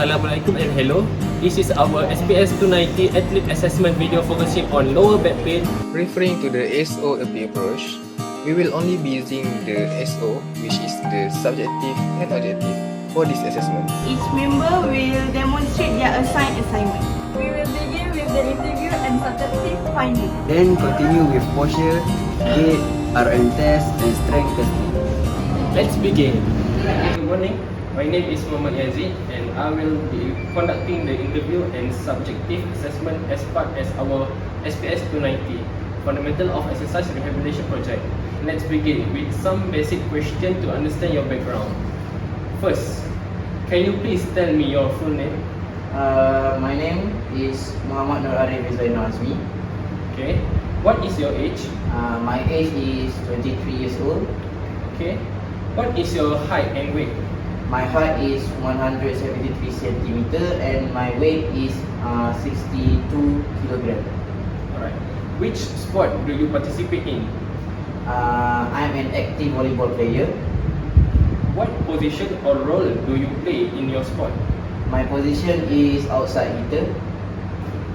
Assalamualaikum and hello. This is our SPS290 athlete assessment video focusing on lower back pain. Referring to the SOAP approach, we will only be using the SO, which is the subjective and objective, for this assessment. Each member will demonstrate their assigned assignment. We will begin with the interview and subjective finding. Then continue with posture, gait, RM test and strength testing. Let's begin. Good morning. My name is Muhammad Yazid and I will be conducting the interview and subjective assessment as part of our SPS290 Fundamental of Exercise Rehabilitation project. Let's begin with some basic questions to understand your background. First, can you please tell me your full name? My name is Muhammad Nur Arif Zainal Azmi. Okay. What is your age? My age is 23 years old. Okay. What is your height and weight? My height is 173 cm and my weight is 62 kg. Alright. Which sport do you participate in? I'm an active volleyball player. What position or role do you play in your sport? My position is outside hitter.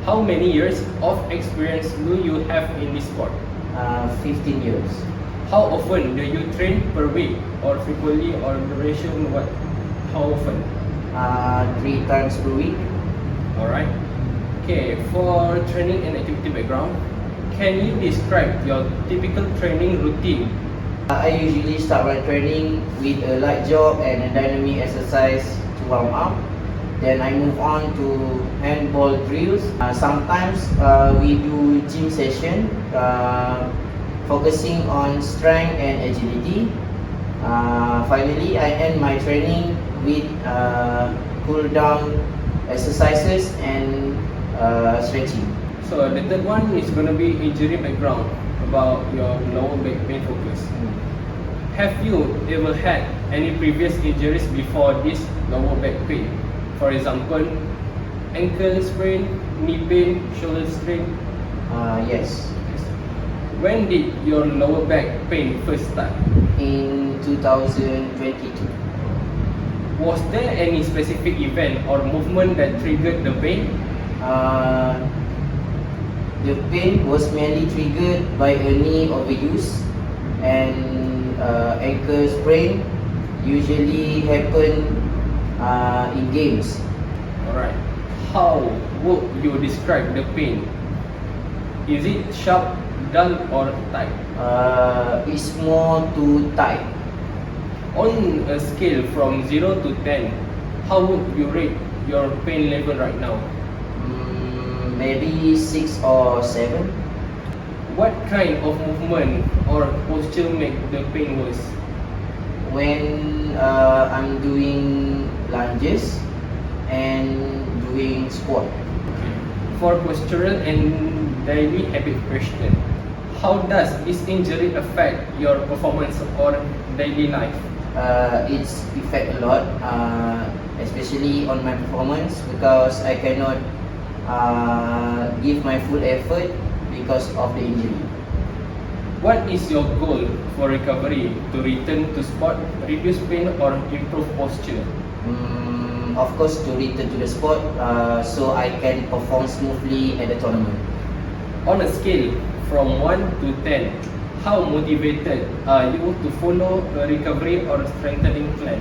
How many years of experience do you have in this sport? 15 years. How often do you train per week or frequently or duration what? How often? 3 times per week. Alright. Okay, for training and activity background, can you describe your typical training routine? I usually start my training with a light jog and a dynamic exercise to warm up. Then I move on to handball drills. Sometimes we do gym session, focusing on strength and agility. Finally, I end my training with cool down exercises and stretching. So the third one is going to be injury background about your lower back pain focus. Have you ever had any previous injuries before this lower back pain? For example, ankle sprain, knee pain, shoulder strain? Yes. When did your lower back pain first start? In 2022. Was there any specific event or movement that triggered the pain? The pain was mainly triggered by a knee overuse and ankle sprain usually happen in games. Alright. How would you describe the pain? Is it sharp, dull or tight? It's more too tight. On a scale from 0 to 10, how would you rate your pain level right now? Maybe 6 or 7. What kind of movement or posture make the pain worse? When I'm doing lunges and doing squat. For postural and daily habit question, how does this injury affect your performance or daily life? It's affect a lot, especially on my performance because I cannot give my full effort because of the injury. What is your goal for recovery to return to sport, reduce pain or improve posture? Of course, to return to the sport so I can perform smoothly at the tournament. On a scale from 1 to 10, how motivated are you to follow a recovery or strengthening plan?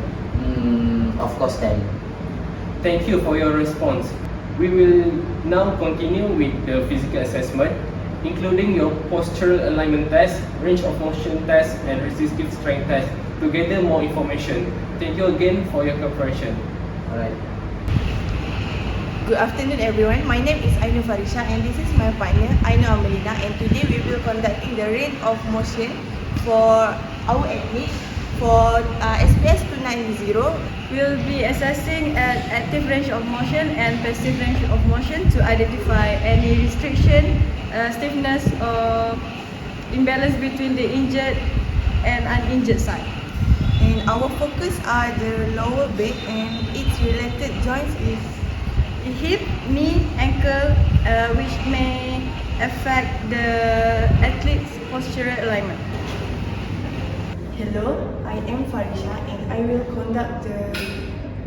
Of course, 10. Thank you for your response. We will now continue with the physical assessment, including your postural alignment test, range of motion test, and resistive strength test to gather more information. Thank you again for your cooperation. Alright. Good afternoon everyone, my name is Ainu Farisha and this is my partner Ainu Amelina, and today we will conducting the range of motion for our athlete for SPS290. We will be assessing an active range of motion and passive range of motion to identify any restriction, stiffness or imbalance between the injured and uninjured side. And our focus are the lower back and its related joints is hip, knee, ankle, which may affect the athlete's postural alignment. Hello, I am Farisha and I will conduct the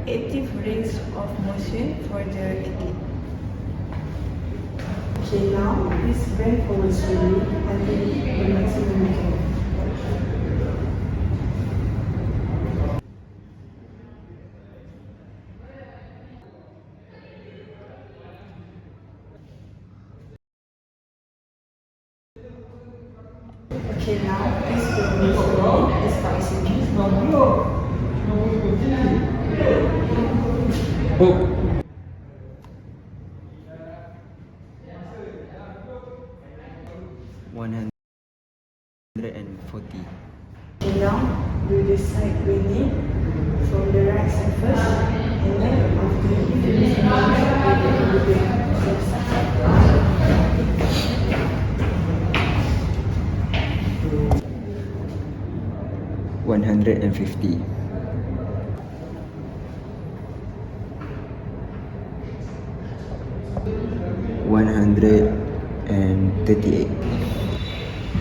active range of motion for the athlete. Okay, now please bend forward slowly until the maximum you can. Okay, now please bend slowly as far as you can. Hook. 140. Okay, now do the side bending from the right side first, and then after you finish the bending, you can do the left side. 150. 138.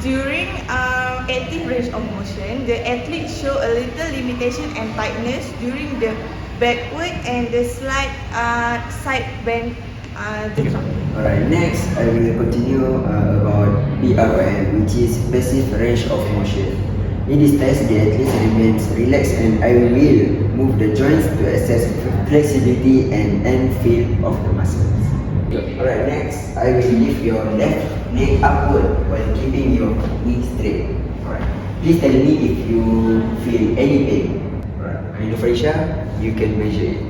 During active range of motion, the athlete show a little limitation and tightness during the backward and the side bend the trunk. Alright, next I will continue about PROM, which is passive range of motion. In this test, the athlete remains relaxed and I will move the joints to assess flexibility and end feel of the muscles. Alright, next I will lift your left leg upward while keeping your knee straight. Alright, please tell me if you feel any pain. Alright, and Farisha, you can measure it.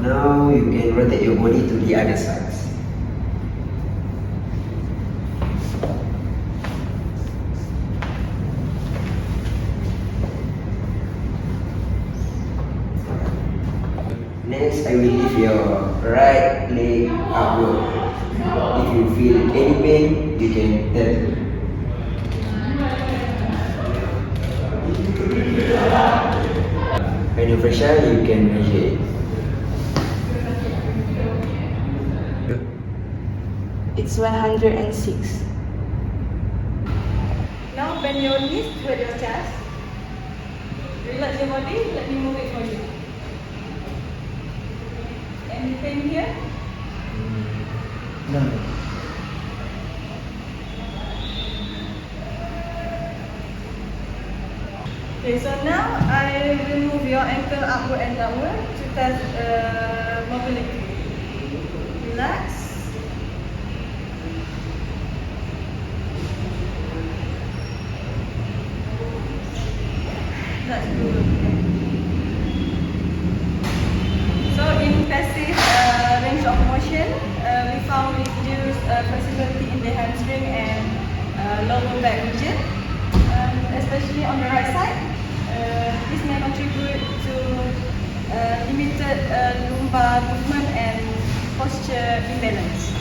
Now you can rotate your body to the other side. Next, I will lift your right leg upward. If you feel any pain, you can tell me. When you pressure, you can measure it. It's 106. Now bend your knees toward your chest. Relax your body, let me move it for you. Any pain here? No. Okay, so now I will move your ankle upward and downward to test mobility. Relax. That's good. So in passive range of motion, we found reduced flexibility in the hamstring and lower back region, especially on the right side. This may contribute to limited lumbar movement and posture imbalance.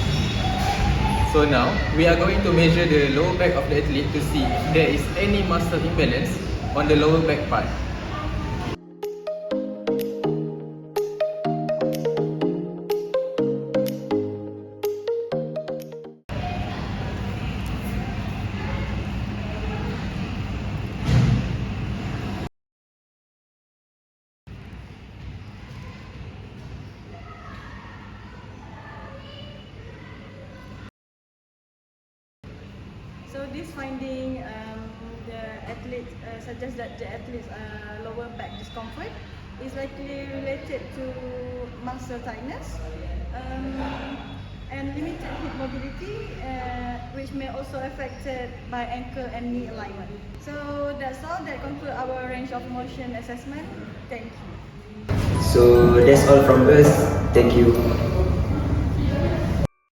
So now, we are going to measure the lower back of the athlete to see if there is any muscle imbalance on the lower back part. So this finding, the athlete suggests that the athlete's lower back discomfort is likely related to muscle tightness and limited hip mobility, which may also affected by ankle and knee alignment. So that's all. That concludes our range of motion assessment. Thank you. So that's all from us. Thank you.